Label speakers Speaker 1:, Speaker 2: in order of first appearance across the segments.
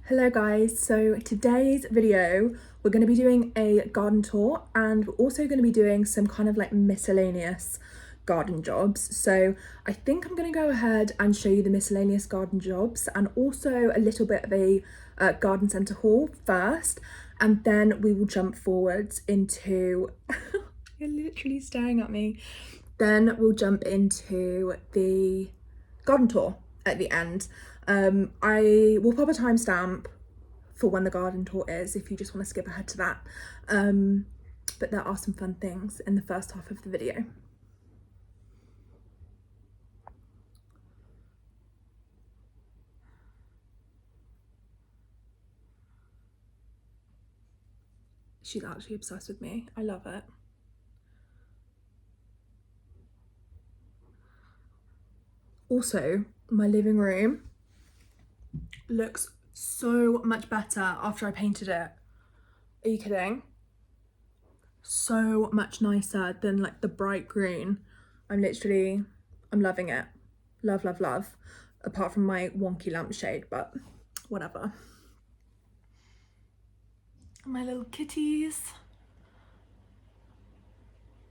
Speaker 1: Hello guys, so today's video we're going to be doing a garden tour and we're also going to be doing some kind of like miscellaneous garden jobs. So I think I'm going to go ahead and show you the miscellaneous garden jobs and also a little bit of a garden centre haul first, and then we will jump forwards into you're literally staring at me. Then we'll jump into the garden tour at the end. I will pop a timestamp for when the garden tour is if you just want to skip ahead to that. But there are some fun things in the first half of the video. She's actually obsessed with me. I love it. Also, my living room looks so much better after I painted it. Are you kidding? So much nicer than like the bright green. I'm loving it. Love, love, love. Apart from my wonky lampshade, but whatever. My little kitties.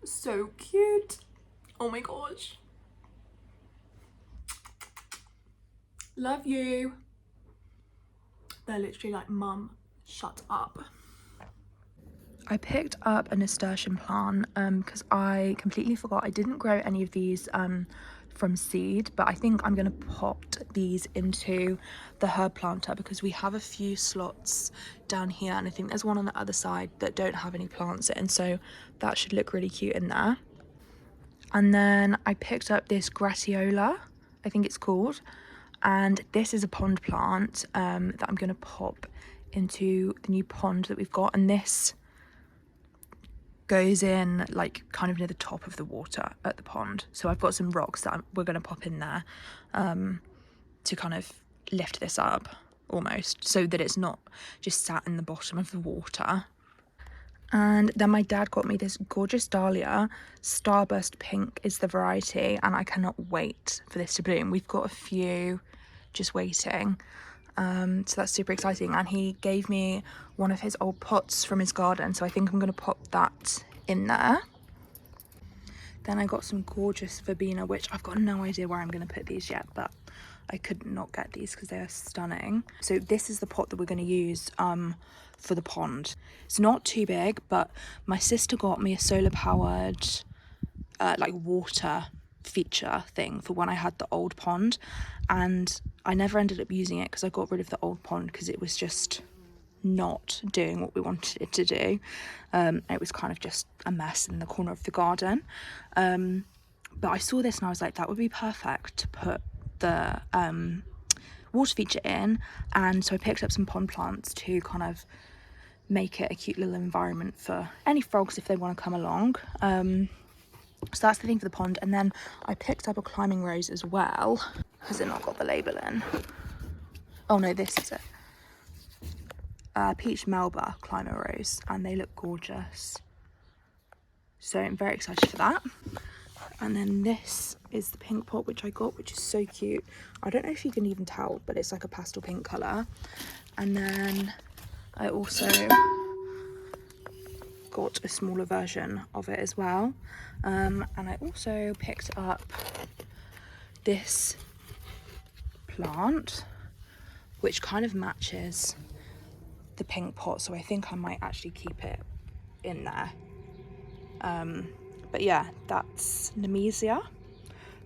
Speaker 1: So cute. Oh my gosh. Love you. They're literally like, Mum, shut up. I picked up a nasturtium plant because I completely forgot I didn't grow any of these from seed, but I think I'm going to pot these into the herb planter because we have a few slots down here and I think there's one on the other side that don't have any plants in, so that should look really cute in there. And then I picked up this gratiola, I think it's called, and this is a pond plant that I'm going to pop into the new pond that we've got, and this goes in like kind of near the top of the water at the pond. So I've got some rocks that we're going to pop in there to kind of lift this up almost, so that it's not just sat in the bottom of the water. And then my dad got me this gorgeous dahlia. Starburst pink is the variety, and I cannot wait for this to bloom. We've got a few just waiting, so that's super exciting. And he gave me one of his old pots from his garden, so I think I'm going to pop that in there. Then I got some gorgeous verbena, which I've got no idea where I'm going to put these yet, but I could not get these because they are stunning. So this is the pot that we're going to use for the pond. It's not too big, but my sister got me a solar powered like water feature thing for when I had the old pond, and I never ended up using it because I got rid of the old pond because it was just not doing what we wanted it to do. It was kind of just a mess in the corner of the garden, but I saw this and I was like, that would be perfect to put the water feature in. And so I picked up some pond plants to kind of make it a cute little environment for any frogs if they want to come along. So that's the thing for the pond. And then I picked up a climbing rose as well. Has it not got the label in? Oh no, this is it. Peach Melba climber rose, and they look gorgeous. So I'm very excited for that. And then this is the pink pot which I got, which is so cute. I don't know if you can even tell, but it's like a pastel pink colour. And then I also got a smaller version of it as well. And I also picked up this plant, which kind of matches the pink pot, so I think I might actually keep it in there. But yeah, that's Nemesia,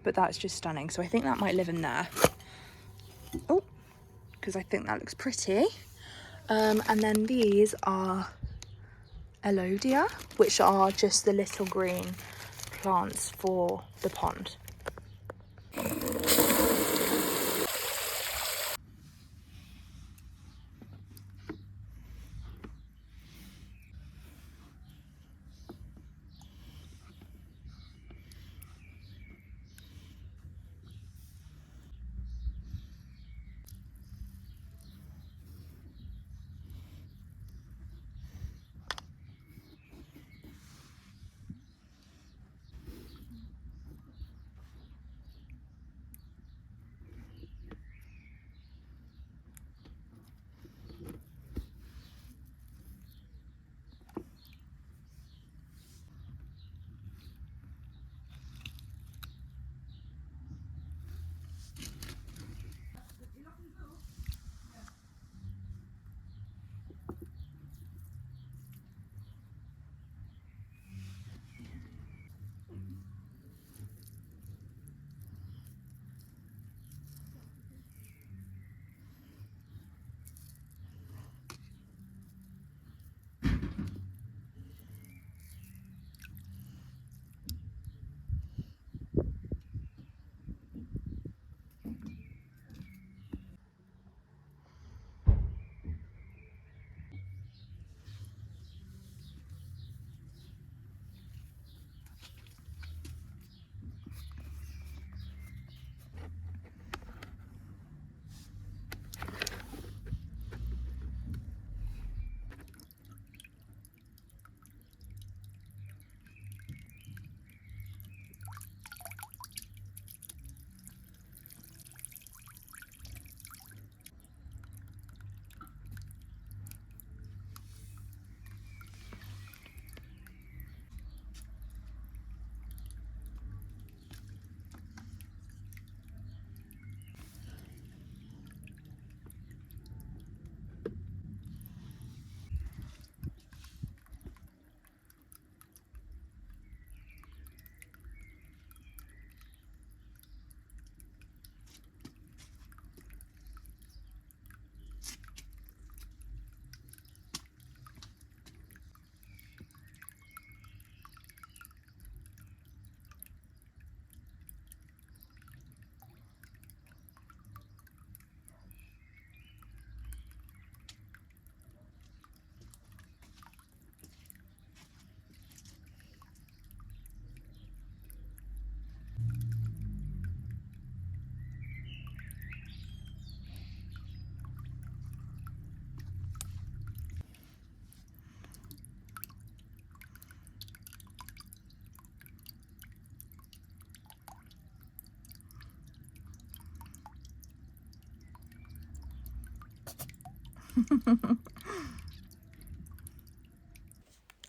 Speaker 1: but that's just stunning, so I think that might live in there. Oh, because I think that looks pretty. And then these are Elodia, which are just the little green plants for the pond.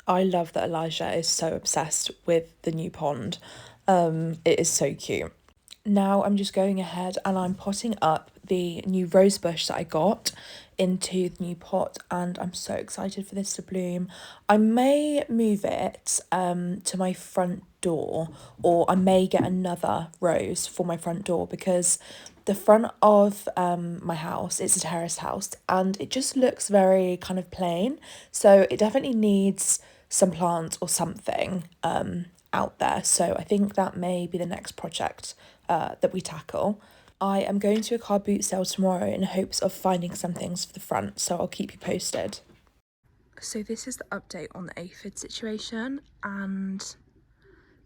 Speaker 1: I love that Elijah is so obsessed with the new pond. It is so cute. Now I'm just going ahead and I'm potting up the new rose bush that I got into the new pot, and I'm so excited for this to bloom. I may move it to my front door, or I may get another rose for my front door, because the front of my house, it's a terrace house, and it just looks very kind of plain, so it definitely needs some plants or something out there. So I think that may be the next project that we tackle. I am going to a car boot sale tomorrow in hopes of finding some things for the front, so I'll keep you posted. So this is the update on the aphid situation, and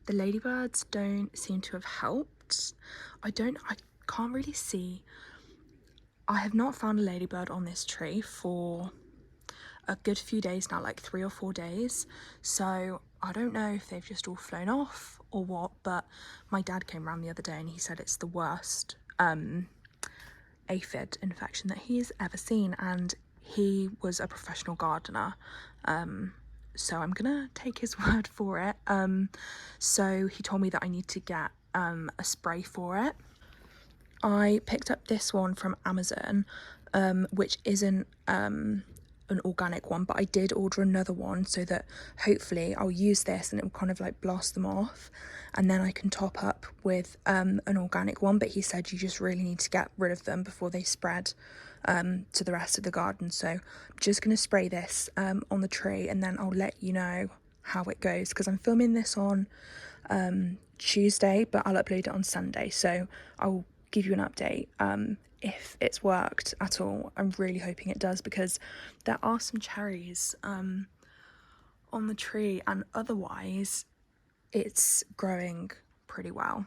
Speaker 1: the ladybirds don't seem to have helped. I can't really see. I have not found a ladybird on this tree for a good few days now, like 3 or 4 days. So I don't know if they've just all flown off or what, but my dad came around the other day and he said it's the worst aphid infection that he's ever seen, and he was a professional gardener, so I'm gonna take his word for it. So he told me that I need to get a spray for it. I picked up this one from Amazon, which isn't an organic one, but I did order another one so that hopefully I'll use this and it will kind of like blast them off, and then I can top up with an organic one. But he said you just really need to get rid of them before they spread to the rest of the garden. So I'm just going to spray this on the tree, and then I'll let you know how it goes, because I'm filming this on Tuesday, but I'll upload it on Sunday, so I'll give you an update if it's worked at all. I'm really hoping it does, because there are some cherries on the tree, and otherwise it's growing pretty well.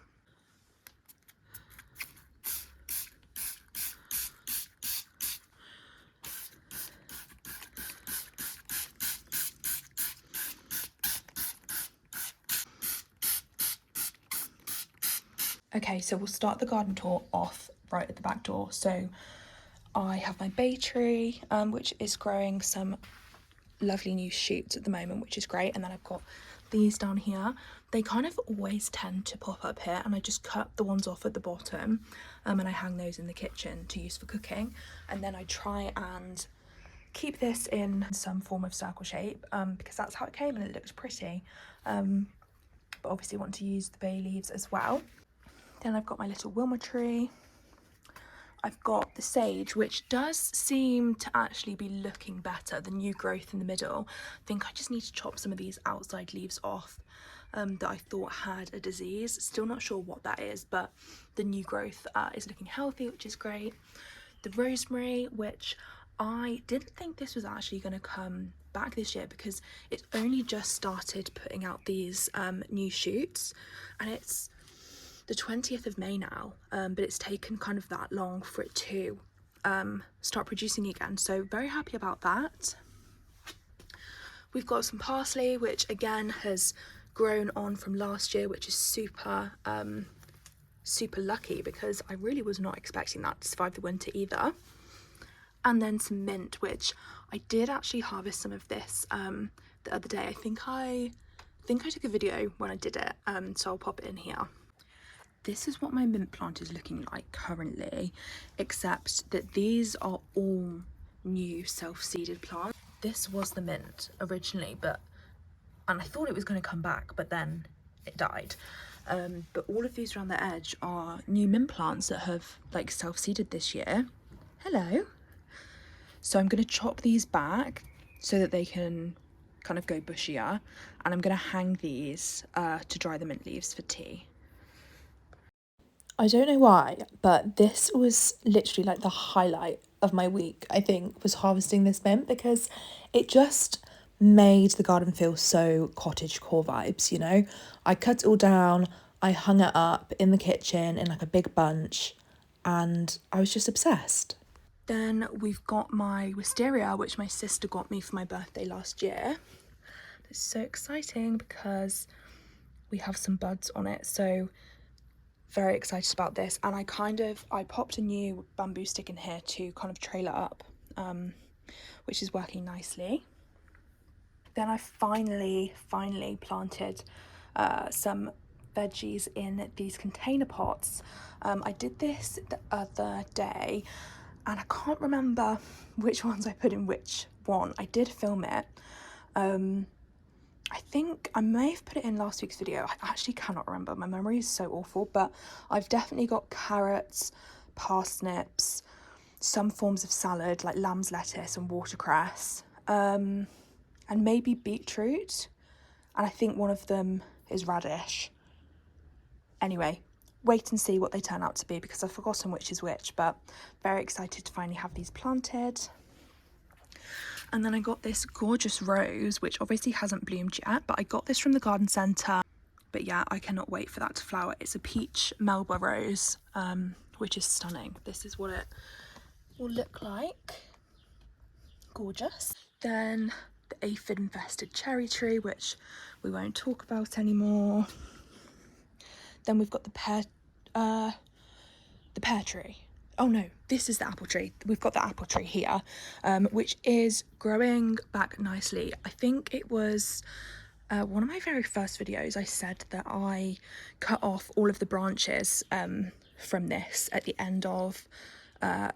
Speaker 1: Okay, so we'll start the garden tour off right at the back door. So I have my bay tree, which is growing some lovely new shoots at the moment, which is great. And then I've got these down here. They kind of always tend to pop up here, and I just cut the ones off at the bottom, and I hang those in the kitchen to use for cooking. And then I try and keep this in some form of circle shape, because that's how it came and it looks pretty. But obviously want to use the bay leaves as well. Then I've got my little Wilma tree. I've got the sage, which does seem to actually be looking better, the new growth in the middle. I think I just need to chop some of these outside leaves off that I thought had a disease. Still not sure what that is, but the new growth is looking healthy, which is great. The rosemary, which I didn't think this was actually going to come back this year, because it's only just started putting out these new shoots, and it's the 20th of May now, but it's taken kind of that long for it to start producing again, so very happy about that. We've got some parsley, which again has grown on from last year, which is super lucky, because I really was not expecting that to survive the winter either. And then some mint, which I did actually harvest some of this the other day. I think I took a video when I did it, so I'll pop it in here. This is what my mint plant is looking like currently, except that these are all new self-seeded plants. This was the mint originally, and I thought it was going to come back, but then it died. But all of these around the edge are new mint plants that have like self-seeded this year. Hello. So I'm going to chop these back so that they can kind of go bushier, and I'm going to hang these to dry the mint leaves for tea. I don't know why, but this was literally like the highlight of my week, I think, was harvesting this mint, because it just made the garden feel so cottage core vibes, you know? I cut it all down, I hung it up in the kitchen in like a big bunch, and I was just obsessed. Then we've got my wisteria, which my sister got me for my birthday last year. It's so exciting because we have some buds on it, so very excited about this. And I popped a new bamboo stick in here to kind of trail it up, which is working nicely. Then I finally planted some veggies in these container pots. I did this the other day and I can't remember which ones I put in which one. I did film it. I think I may have put it in last week's video. I actually cannot remember. My memory is so awful, but I've definitely got carrots, parsnips, some forms of salad like lamb's lettuce and watercress, and maybe beetroot. And I think one of them is radish. Anyway, wait and see what they turn out to be because I've forgotten which is which, but very excited to finally have these planted. And then I got this gorgeous rose, which obviously hasn't bloomed yet, but I got this from the garden centre. But yeah, I cannot wait for that to flower. It's a peach Melba rose, which is stunning. This is what it will look like. Gorgeous. Then the aphid infested cherry tree, which we won't talk about anymore. Then we've got the pear tree. Oh no, this is the apple tree. We've got the apple tree here, which is growing back nicely. I think it was one of my very first videos. I said that I cut off all of the branches from this at the end of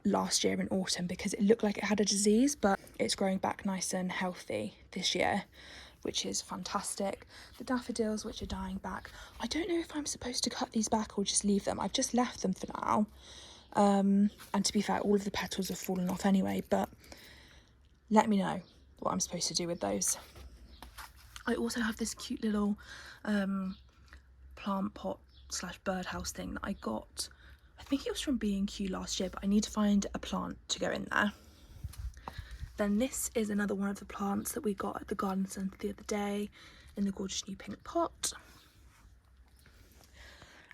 Speaker 1: last year in autumn because it looked like it had a disease, but it's growing back nice and healthy this year, which is fantastic. The daffodils, which are dying back. I don't know if I'm supposed to cut these back or just leave them. I've just left them for now. And to be fair, all of the petals have fallen off anyway, but let me know what I'm supposed to do with those. I also have this cute little plant pot / birdhouse thing that I got. I think it was from B&Q last year, but I need to find a plant to go in there. Then this is another one of the plants that we got at the garden centre the other day in the gorgeous new pink pot.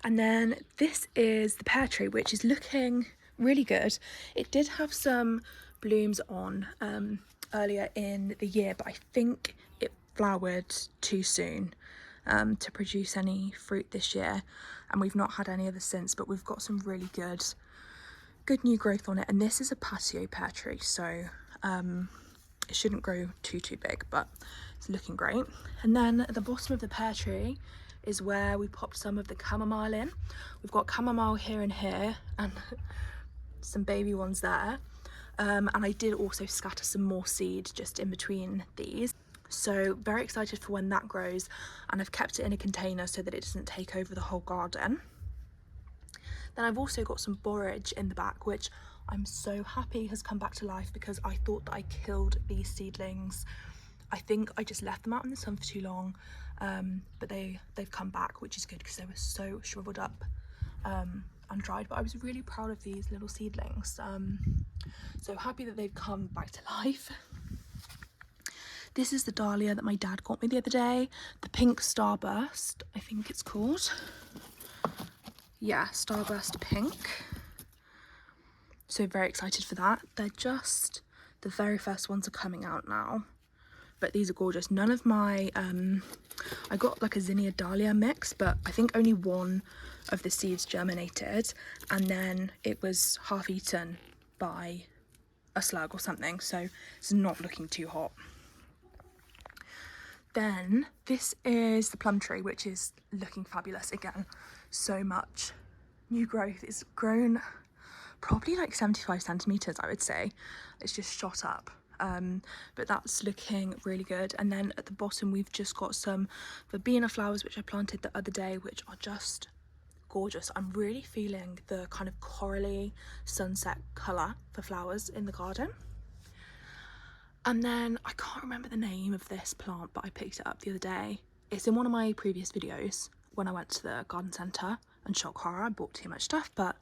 Speaker 1: And then this is the pear tree, which is looking really good. It did have some blooms on earlier in the year, but I think it flowered too soon to produce any fruit this year, and we've not had any of this since, but we've got some really good new growth on it. And this is a patio pear tree, so it shouldn't grow too big, but it's looking great. And then at the bottom of the pear tree is where we popped some of the chamomile in. We've got chamomile here and here, and some baby ones there. And I did also scatter some more seed just in between these. So very excited for when that grows, and I've kept it in a container so that it doesn't take over the whole garden. Then I've also got some borage in the back, which I'm so happy has come back to life because I thought that I killed these seedlings. I think I just left them out in the sun for too long, but they've come back, which is good because they were so shriveled up and dried. But I was really proud of these little seedlings, so happy that they've come back to life. This is the dahlia that my dad got me the other day, the pink starburst, I think it's called. Yeah, starburst pink. So very excited for that. They're just the very first ones are coming out now, but these are gorgeous. None of my I got like a zinnia dahlia mix, but I think only one of the seeds germinated, and then it was half eaten by a slug or something, so it's not looking too hot. Then this is the plum tree, which is looking fabulous again. So much new growth. It's grown probably like 75 centimeters, I would say. It's just shot up, but that's looking really good. And then at the bottom we've just got some verbena flowers, which I planted the other day, which are just gorgeous. I'm really feeling the kind of corally sunset colour for flowers in the garden. And then I can't remember the name of this plant, but I picked it up the other day. It's in one of my previous videos when I went to the garden centre, and shock horror, I bought too much stuff, but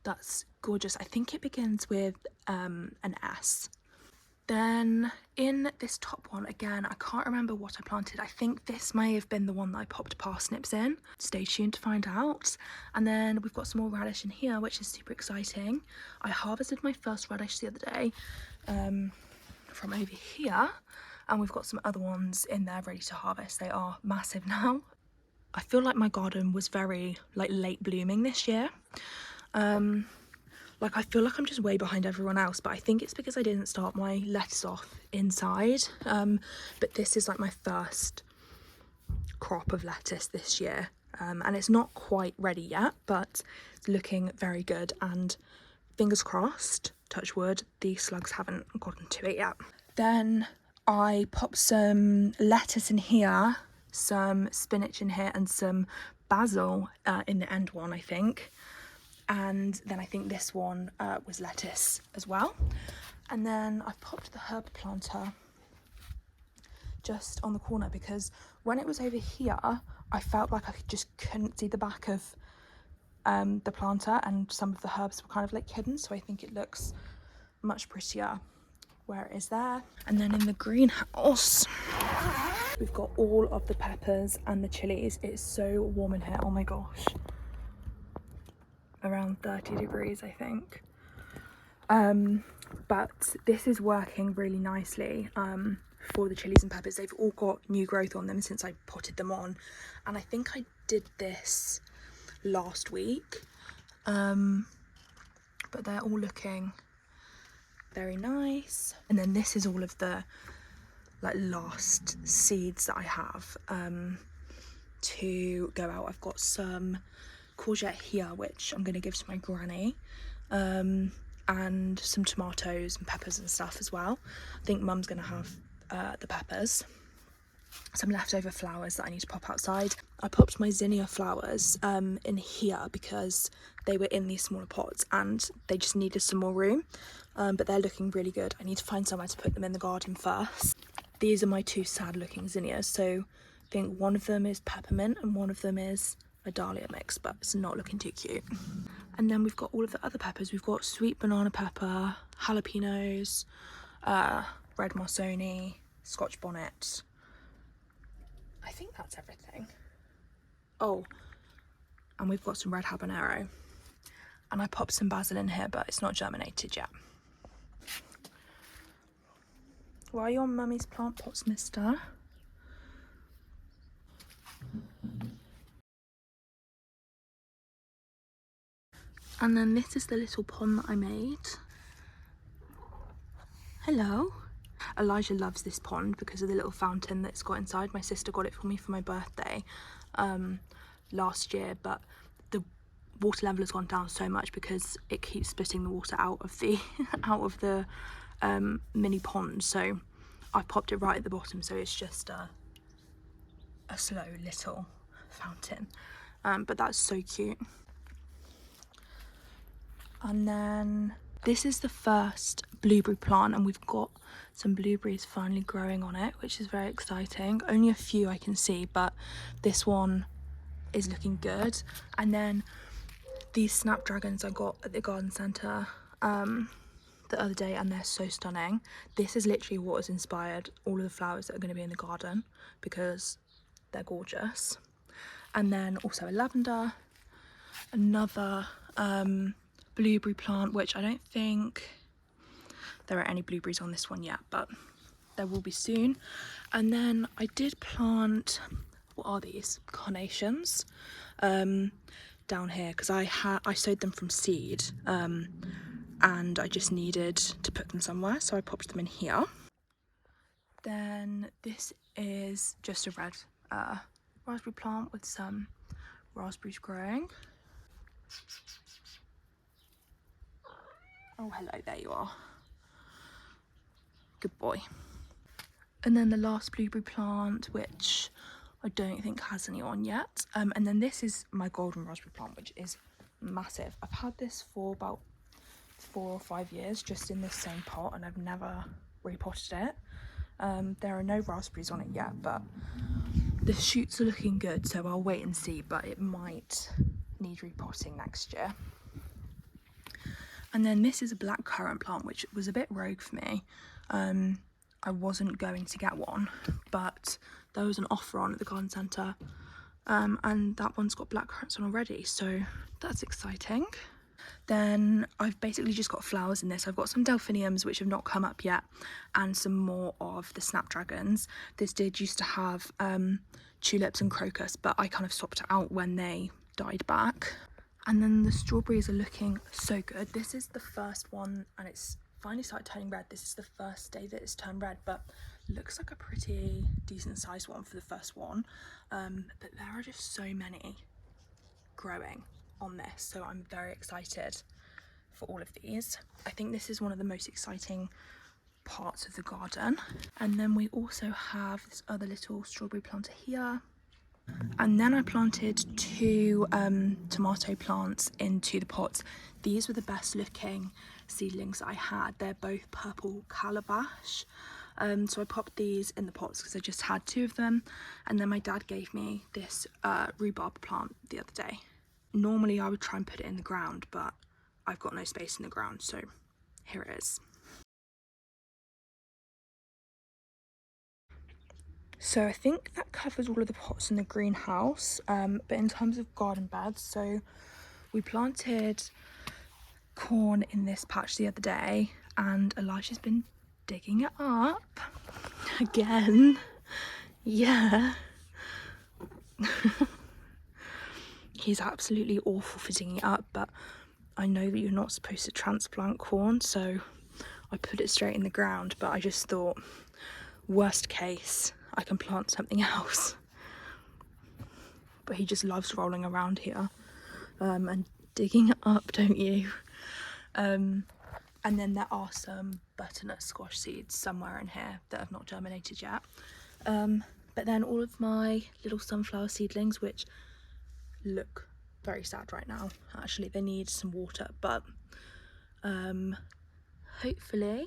Speaker 1: that's gorgeous. I think it begins with an S. Then in this top one, again, I can't remember what I planted. I think this may have been the one that I popped parsnips in. Stay tuned to find out. And then we've got some more radish in here, which is super exciting. I harvested my first radish the other day from over here, and we've got some other ones in there ready to harvest. They are massive now. I feel like my garden was very like late blooming this year. Like, I feel like I'm just way behind everyone else, but I think it's because I didn't start my lettuce off inside. But this is like my first crop of lettuce this year, and it's not quite ready yet, but it's looking very good, and fingers crossed, touch wood, the slugs haven't gotten to it yet. Then I popped some lettuce in here, some spinach in here, and some basil in the end one, I think. And then I think this one was lettuce as well. And then I popped the herb planter just on the corner, because when it was over here, I felt like I couldn't see the back of the planter, and some of the herbs were kind of like hidden, so I think it looks much prettier where it is there. And then in the greenhouse, we've got all of the peppers and the chilies. It's so warm in here, oh my gosh. Around 30 degrees, I think. But this is working really nicely for the chilies and peppers. They've all got new growth on them since I potted them on, and I think I did this last week, but they're all looking very nice. And then this is all of the like last seeds that I have to go out. I've got some courgette here, which I'm going to give to my granny, and some tomatoes and peppers and stuff as well. I think mum's going to have the peppers. Some leftover flowers that I need to pop outside. I popped my zinnia flowers in here because they were in these smaller pots and they just needed some more room, but they're looking really good. I need to find somewhere to put them in the garden first. These are my two sad looking zinnias, so I think one of them is peppermint and one of them is a dahlia mix, but it's not looking too cute. And then we've got all of the other peppers. We've got sweet banana pepper, jalapenos, red Marsoni, Scotch bonnet. I think that's everything. Oh, and we've got some red habanero. And I popped some basil in here, but it's not germinated yet. Why are you on mummy's plant pots, mister? And then this is the little pond that I made. Hello. Elijah loves this pond because of the little fountain that's got inside. My sister got it for me for my birthday last year, but the water level has gone down so much because it keeps spitting the water out of the mini pond. So I popped it right at the bottom, so it's just a slow little fountain, but that's so cute. And then this is the first blueberry plant, and we've got some blueberries finally growing on it, which is very exciting. Only a few I can see, but this one is looking good. And then these snapdragons I got at the garden centre the other day, and they're so stunning. This is literally what has inspired all of the flowers that are going to be in the garden because they're gorgeous. And then also a lavender, another blueberry plant, which I don't think there are any blueberries on this one yet, but there will be soon. And then I did plant, what are these, carnations down here, because I sowed them from seed, and I just needed to put them somewhere, so I popped them in here. Then this is just a red raspberry plant with some raspberries growing. Oh, hello, there you are. Good boy. And then the last blueberry plant, which I don't think has any on yet. And then this is my golden raspberry plant, which is massive. I've had this for about 4 or 5 years, just in this same pot, and I've never repotted it. There are no raspberries on it yet, but the shoots are looking good, so I'll wait and see, but it might need repotting next year. And then this is a black currant plant, which was a bit rogue for me. I wasn't going to get one, but there was an offer on at the garden centre, and that one's got black currants on already, so that's exciting. Then I've basically just got flowers in this. I've got some delphiniums which have not come up yet, and some more of the snapdragons. This did used to have tulips and crocus, but I kind of swapped it out when they died back. And then the strawberries are looking so good. This is the first one, and it's finally started turning red. This is the first day that it's turned red, but looks like a pretty decent sized one for the first one. But there are just so many growing on this, so I'm very excited for all of these. I think this is one of the most exciting parts of the garden. And then we also have this other little strawberry planter here. And then I planted two tomato plants into the pots. These were the best looking seedlings I had. They're both purple calabash. So I popped these in the pots because I just had two of them. And then my dad gave me this rhubarb plant the other day. Normally I would try and put it in the ground, but I've got no space in the ground, so here it is. So I think that covers all of the pots in the greenhouse, but in terms of garden beds, so we planted corn in this patch the other day, and Elijah's been digging it up again. Yeah. He's absolutely awful for digging it up, but I know that you're not supposed to transplant corn, so I put it straight in the ground, but I just thought, worst case, I can plant something else. But he just loves rolling around here and digging it up, don't you? And then there are some butternut squash seeds somewhere in here that have not germinated yet. But then all of my little sunflower seedlings, which look very sad right now, actually they need some water, but hopefully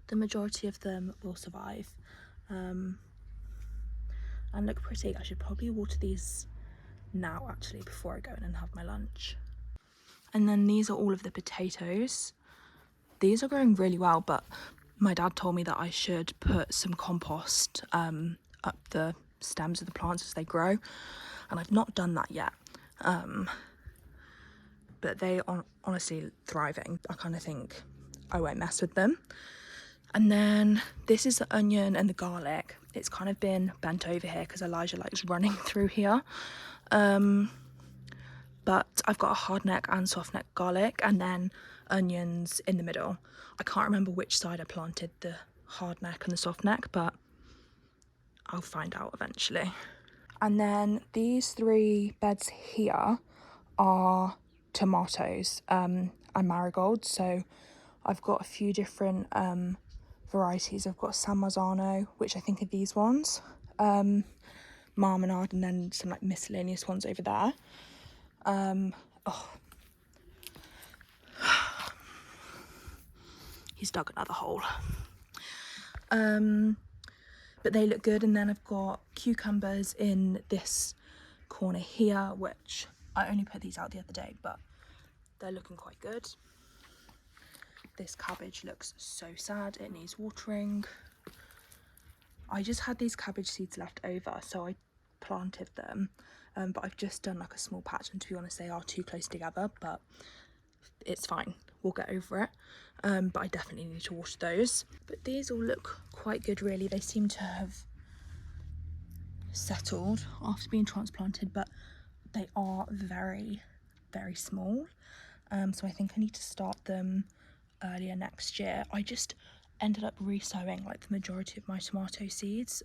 Speaker 1: the majority of them will survive and look pretty. I should probably water these now actually before I go in and have my lunch. And then these are all of the potatoes. These are growing really well, but my dad told me that I should put some compost up the stems of the plants as they grow, and I've not done that yet. But they are honestly thriving. I kind of think I won't mess with them. And then this is the onion and the garlic. It's kind of been bent over here because Elijah likes running through here. But I've got a hard neck and soft neck garlic, and then onions in the middle. I can't remember which side I planted the hard neck and the soft neck, but I'll find out eventually. And then these three beds here are tomatoes and marigolds. So I've got a few different varieties. I've got San Marzano, which I think are these ones, marmalade, and then some like miscellaneous ones over there. He's dug another hole. But they look good. And then I've got cucumbers in this corner here, which I only put these out the other day, but they're looking quite good. This cabbage looks so sad, it needs watering. I just had these cabbage seeds left over, so I planted them, but I've just done like a small patch, and to be honest they are too close together, but it's fine, we'll get over it. But I definitely need to water those. But these all look quite good really. They seem to have settled after being transplanted, but they are very, very small. So I think I need to start them earlier next year. I just ended up resowing like the majority of my tomato seeds.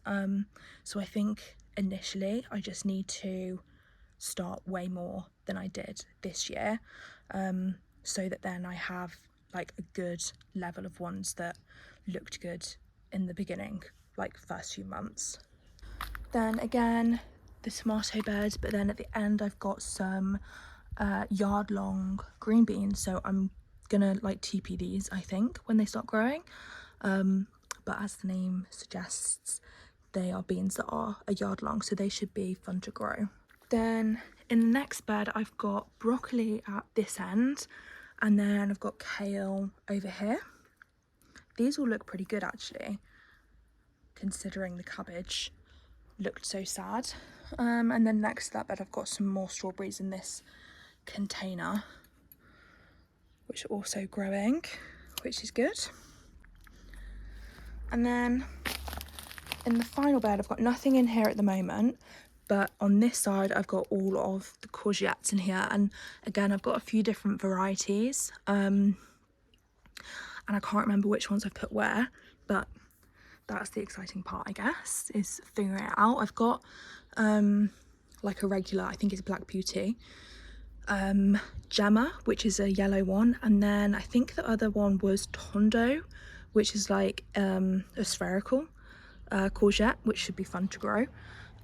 Speaker 1: So I think initially I just need to start way more than I did this year, so that then I have like a good level of ones that looked good in the beginning, like first few months. Then again, the tomato bed, but then at the end I've got some yard long green beans, so I'm gonna like TP these I think when they start growing, but as the name suggests, they are beans that are a yard long, so they should be fun to grow. Then in the next bed I've got broccoli at this end, and then I've got kale over here. These all look pretty good actually, considering the cabbage looked so sad. And then next to that bed I've got some more strawberries in this container, which are also growing, which is good. And then in the final bed I've got nothing in here at the moment, But on this side, I've got all of the courgettes in here. And again, I've got a few different varieties. And I can't remember which ones I've put where, but that's the exciting part, I guess, is figuring it out. I've got like a regular, I think it's Black Beauty, Gemma, which is a yellow one, and then I think the other one was Tondo, which is like a spherical courgette, which should be fun to grow.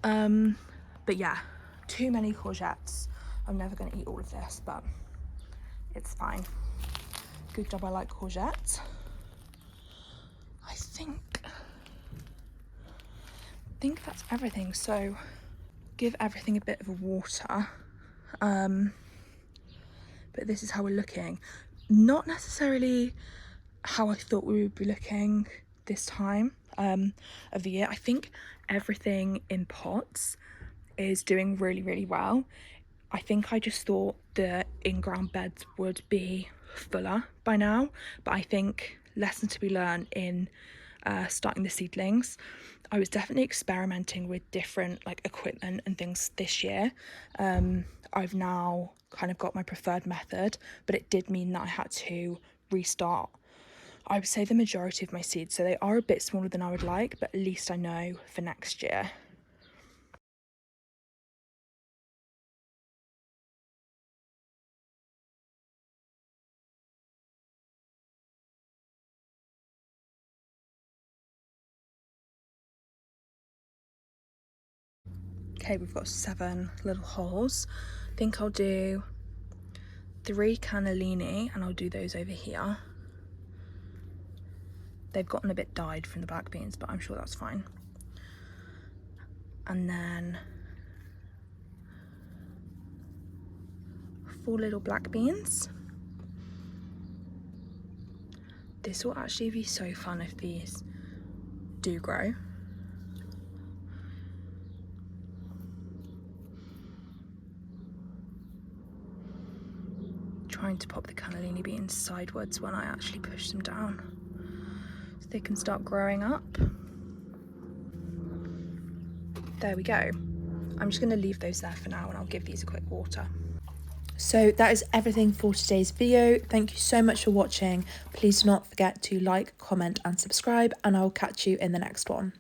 Speaker 1: But yeah, too many courgettes. I'm never going to eat all of this, but it's fine. Good job, I like courgettes. I think that's everything. So give everything a bit of a water. But this is how we're looking. Not necessarily how I thought we would be looking this time of the year. I think everything in pots is doing really, really well. I think I just thought the in-ground beds would be fuller by now, but I think lesson to be learned in starting the seedlings. I was definitely experimenting with different like equipment and things this year. I've now kind of got my preferred method, but it did mean that I had to restart, I would say, the majority of my seeds. So they are a bit smaller than I would like, but at least I know for next year. Okay, we've got 7 little holes. I think I'll do 3 cannellini and I'll do those over here. They've gotten a bit dyed from the black beans, but I'm sure that's fine. And then 4 little black beans. This will actually be so fun if these do grow. Trying to pop the cannellini beans sideways when I actually push them down so they can start growing up. There we go. I'm just going to leave those there for now and I'll give these a quick water. So that is everything for today's video. Thank you so much for watching. Please do not forget to like, comment and subscribe, and I'll catch you in the next one.